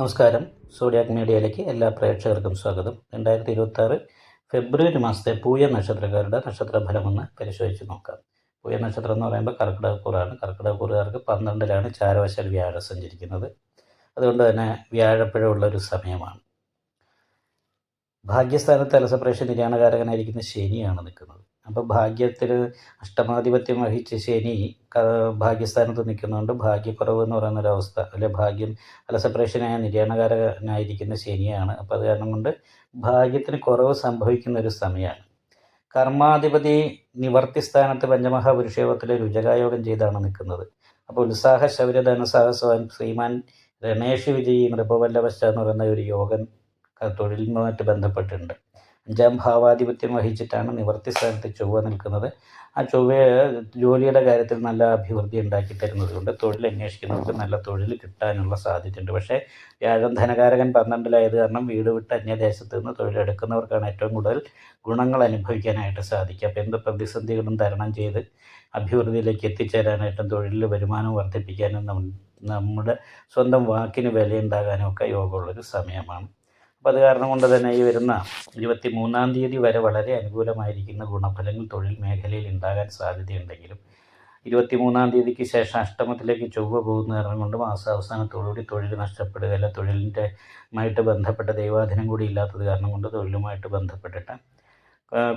നമസ്കാരം. സോഡിയാക് മീഡിയയിലേക്ക് എല്ലാ പ്രേക്ഷകർക്കും സ്വാഗതം. 2026 ഫെബ്രുവരി മാസത്തെ പൂയ നക്ഷത്രക്കാരുടെ നക്ഷത്രഫലമൊന്ന് പരിശോധിച്ച് നോക്കാം. പൂയ നക്ഷത്രം എന്ന് പറയുമ്പോൾ കർക്കിടകക്കൂറാണ്. കർക്കിടകക്കൂറുകാർക്ക് 12ലാണ് ചാരവശാൽ വ്യാഴം സഞ്ചരിക്കുന്നത്. അതുകൊണ്ട് തന്നെ വ്യാഴപ്പഴമുള്ള ഒരു സമയമാണ്. ഭാഗ്യസ്ഥാനത്ത് അലസപ്രേക്ഷ നിര്യാണകാരകനായിരിക്കുന്ന ശനിയാണ് നിൽക്കുന്നത്. അപ്പോൾ ഭാഗ്യത്തിൽ അഷ്ടമാധിപത്യം വഹിച്ച ശനി ഭാഗ്യസ്ഥാനത്ത് നിൽക്കുന്നതുകൊണ്ട് ഭാഗ്യക്കുറവ് എന്ന് പറയുന്നൊരവസ്ഥ, അല്ലെ ഭാഗ്യം അലസപ്രേക്ഷനായ നിര്യാണകാരകനായിരിക്കുന്ന ശനിയാണ്. അപ്പോൾ അത് കാരണം കൊണ്ട് ഭാഗ്യത്തിന് കുറവ് സംഭവിക്കുന്ന ഒരു സമയമാണ്. കർമാധിപതി നിവർത്തി സ്ഥാനത്ത് പഞ്ചമഹാപുരുഷയോഗത്തിലെ രുചകായോഗം ചെയ്താണ് നിൽക്കുന്നത്. അപ്പോൾ ഉത്സാഹ ശൗര്യ ധനസാഹസ്വാൻ ശ്രീമാൻ രണേഷ് വിജയി നൃപവല്ലഭശ്ച എന്ന് പറയുന്ന ഒരു യോഗം തൊഴിലുമായിട്ട് ബന്ധപ്പെട്ടിട്ടുണ്ട്. 5ാം ഭാവാധിപത്യം വഹിച്ചിട്ടാണ് നിവർത്തി സ്ഥാനത്ത് ചൊവ്വ നിൽക്കുന്നത്. ആ ചൊവ്വ ജോലിയുടെ കാര്യത്തിൽ നല്ല അഭിവൃദ്ധി ഉണ്ടാക്കി തരുന്നത് കൊണ്ട് തൊഴിൽ അന്വേഷിക്കുന്നവർക്ക് നല്ല തൊഴിൽ കിട്ടാനുള്ള സാധ്യതയുണ്ട്. പക്ഷേ വ്യാഴം ധനകാരകൻ 12ലായത് കാരണം വീട് വിട്ട് അന്യദേശത്ത് നിന്ന് തൊഴിലെടുക്കുന്നവർക്കാണ് ഏറ്റവും കൂടുതൽ ഗുണങ്ങൾ അനുഭവിക്കാനായിട്ട് സാധിക്കുക. അപ്പോൾ എന്ത് പ്രതിസന്ധികളും തരണം ചെയ്ത് അഭിവൃദ്ധിയിലേക്ക് എത്തിച്ചേരാനായിട്ടും തൊഴിലിൽ വരുമാനം വർദ്ധിപ്പിക്കാനും നമ്മുടെ സ്വന്തം വാക്കിന് വിലയുണ്ടാകാനും ഒക്കെ യോഗമുള്ളൊരു സമയമാണ്. അപ്പോൾ അത് കാരണം കൊണ്ട് തന്നെ ഈ വരുന്ന 23-ാം തീയതി വരെ വളരെ അനുകൂലമായിരിക്കുന്ന ഗുണഫലങ്ങൾ തൊഴിൽ മേഖലയിൽ ഉണ്ടാകാൻ സാധ്യതയുണ്ടെങ്കിലും 23-ാം തീയതിക്ക് ശേഷം അഷ്ടമത്തിലേക്ക് ചൊവ്വ പോകുന്ന കാരണം കൊണ്ട് മാസാവസാനത്തോടുകൂടി തൊഴിൽ നഷ്ടപ്പെടുക, അല്ല തൊഴിലിൻ്റെമായിട്ട് ബന്ധപ്പെട്ട ദൈവാധീനം കൂടി ഇല്ലാത്തത് കാരണം കൊണ്ട് തൊഴിലുമായിട്ട് ബന്ധപ്പെട്ടിട്ട്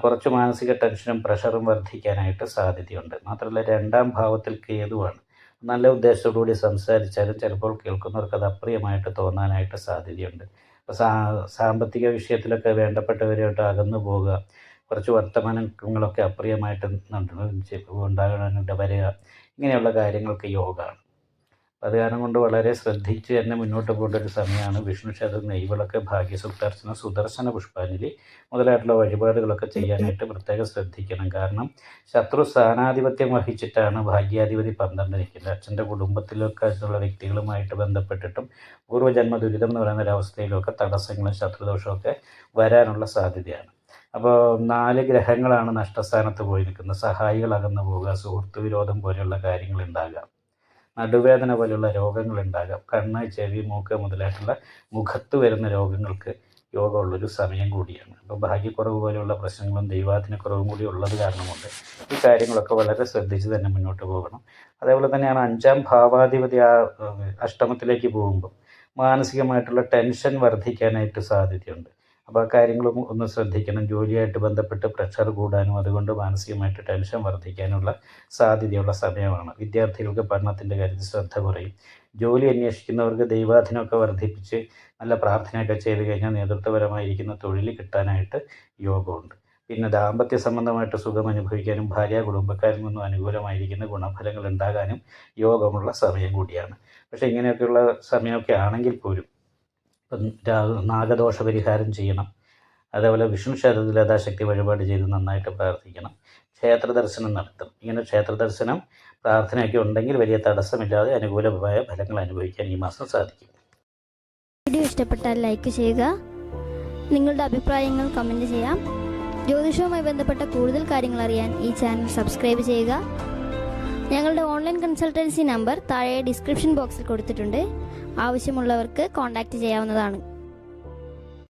കുറച്ച് മാനസിക ടെൻഷനും പ്രഷറും വർദ്ധിക്കാനായിട്ട് സാധ്യതയുണ്ട്. മാത്രമല്ല 2ാം ഭാവത്തിൽ കേതുവാണ്. നല്ല ഉദ്ദേശത്തോടുകൂടി സംസാരിച്ചാലും ചിലപ്പോൾ കേൾക്കുന്നവർക്ക് അത് അപ്രിയമായിട്ട് തോന്നാനായിട്ട് സാധ്യതയുണ്ട്. അപ്പോൾ സാമ്പത്തിക വിഷയത്തിലൊക്കെ വേണ്ടപ്പെട്ടവരുമായിട്ട് അകന്നു പോവുക, കുറച്ച് വർത്തമാനങ്ങളൊക്കെ അപ്രിയമായിട്ട് ഉണ്ടാകാനായിട്ട് വരിക, ഇങ്ങനെയുള്ള കാര്യങ്ങൾക്ക് യോഗമാണ്. അത് കാരണം കൊണ്ട് വളരെ ശ്രദ്ധിച്ച് തന്നെ മുന്നോട്ട് പോകേണ്ട ഒരു സമയമാണ്. വിഷ്ണു ക്ഷേത്രം നെയ്വിളക്ക്, ഭാഗ്യസുക്താർച്ചന, സുദർശന പുഷ്പാഞ്ജലി മുതലായിട്ടുള്ള വഴിപാടുകളൊക്കെ ചെയ്യാനായിട്ട് പ്രത്യേകം ശ്രദ്ധിക്കണം. കാരണം ശത്രു സ്ഥാനാധിപത്യം വഹിച്ചിട്ടാണ് ഭാഗ്യാധിപതി 12 നിൽക്കുന്നത്. അച്ഛൻ്റെ കുടുംബത്തിലൊക്കെ ഉള്ള വ്യക്തികളുമായിട്ട് ബന്ധപ്പെട്ടിട്ടും പൂർവ്വജന്മ ദുരിതം എന്ന് പറയുന്ന ഒരവസ്ഥയിലൊക്കെ തടസ്സങ്ങളും ശത്രുദോഷമൊക്കെ വരാനുള്ള സാധ്യതയാണ്. അപ്പോൾ 4 ഗ്രഹങ്ങളാണ് നഷ്ടസ്ഥാനത്ത് പോയി നിൽക്കുന്നത്. സഹായികൾ അകന്നു പോവുക, സുഹൃത്തു വിരോധം പോലെയുള്ള കാര്യങ്ങളുണ്ടാകാം, നടുവേദന പോലെയുള്ള രോഗങ്ങളുണ്ടാകാം, കണ്ണ്, ചെവി, മൂക്ക് മുതലായിട്ടുള്ള മുഖത്ത് വരുന്ന രോഗങ്ങൾക്ക് യോഗമുള്ളൊരു സമയം കൂടിയാണ്. അപ്പോൾ ഭാഗ്യക്കുറവ് പോലെയുള്ള പ്രശ്നങ്ങളും ദൈവാധീനക്കുറവും കൂടി ഉള്ളത് കാരണം കൊണ്ട് ഈ കാര്യങ്ങളൊക്കെ വളരെ ശ്രദ്ധിച്ച് തന്നെ മുന്നോട്ട് പോകണം. അതേപോലെ തന്നെയാണ് 5ാം ഭാവാധിപതി അഷ്ടമത്തിലേക്ക് പോകുമ്പോൾ മാനസികമായിട്ടുള്ള ടെൻഷൻ വർദ്ധിക്കാനായിട്ട് സാധ്യതയുണ്ട്. അപ്പോൾ ആ കാര്യങ്ങളും ഒന്ന് ശ്രദ്ധിക്കണം. ജോലിയായിട്ട് ബന്ധപ്പെട്ട് പ്രഷർ കൂടാനും അതുകൊണ്ട് മാനസികമായിട്ട് ടെൻഷൻ വർദ്ധിക്കാനുള്ള സാധ്യതയുള്ള സമയമാണ്. വിദ്യാർത്ഥികൾക്ക് പഠനത്തിൻ്റെ കാര്യത്തിൽ ശ്രദ്ധ കുറയും. ജോലി അന്വേഷിക്കുന്നവർക്ക് ദൈവാധീനമൊക്കെ വർദ്ധിപ്പിച്ച് നല്ല പ്രാർത്ഥനയൊക്കെ ചെയ്ത് കഴിഞ്ഞാൽ നേതൃത്വപരമായിരിക്കുന്ന തൊഴിൽ കിട്ടാനായിട്ട് യോഗമുണ്ട്. പിന്നെ ദാമ്പത്യ സംബന്ധമായിട്ട് സുഖം അനുഭവിക്കാനും ഭാര്യ കുടുംബക്കാരിൽ നിന്നും അനുകൂലമായിരിക്കുന്ന ഗുണഫലങ്ങൾ ഉണ്ടാകാനും യോഗമുള്ള സമയം കൂടിയാണ്. പക്ഷേ ഇങ്ങനെയൊക്കെയുള്ള സമയമൊക്കെ ആണെങ്കിൽ പോലും നാഗദോഷ പരിഹാരം ചെയ്യണം. അതേപോലെ വിഷ്ണു ക്ഷേത്രത്തിൽ യഥാശക്തി വഴിപാട് ചെയ്ത് നന്നായിട്ട് പ്രാർത്ഥിക്കണം. ക്ഷേത്ര ദർശനം നടത്തും. ഇങ്ങനെ ക്ഷേത്ര ദർശനം പ്രാർത്ഥനയൊക്കെ ഉണ്ടെങ്കിൽ വലിയ തടസ്സമില്ലാതെ അനുകൂലമായ ഫലങ്ങൾ അനുഭവിക്കാൻ ഈ മാസം സാധിക്കും. വീഡിയോ ഇഷ്ടപ്പെട്ടാൽ ലൈക്ക് ചെയ്യുക, നിങ്ങളുടെ അഭിപ്രായങ്ങൾ കമൻറ്റ് ചെയ്യാം. ജ്യോതിഷവുമായി ബന്ധപ്പെട്ട കൂടുതൽ കാര്യങ്ങൾ അറിയാൻ ഈ ചാനൽ സബ്സ്ക്രൈബ് ചെയ്യുക. ഞങ്ങളുടെ ഓൺലൈൻ കൺസൾട്ടൻസി നമ്പർ താഴെ ഡിസ്ക്രിപ്ഷൻ ബോക്സിൽ കൊടുത്തിട്ടുണ്ട്. ആവശ്യമുള്ളവർക്ക് കോൺടാക്റ്റ് ചെയ്യാവുന്നതാണ്.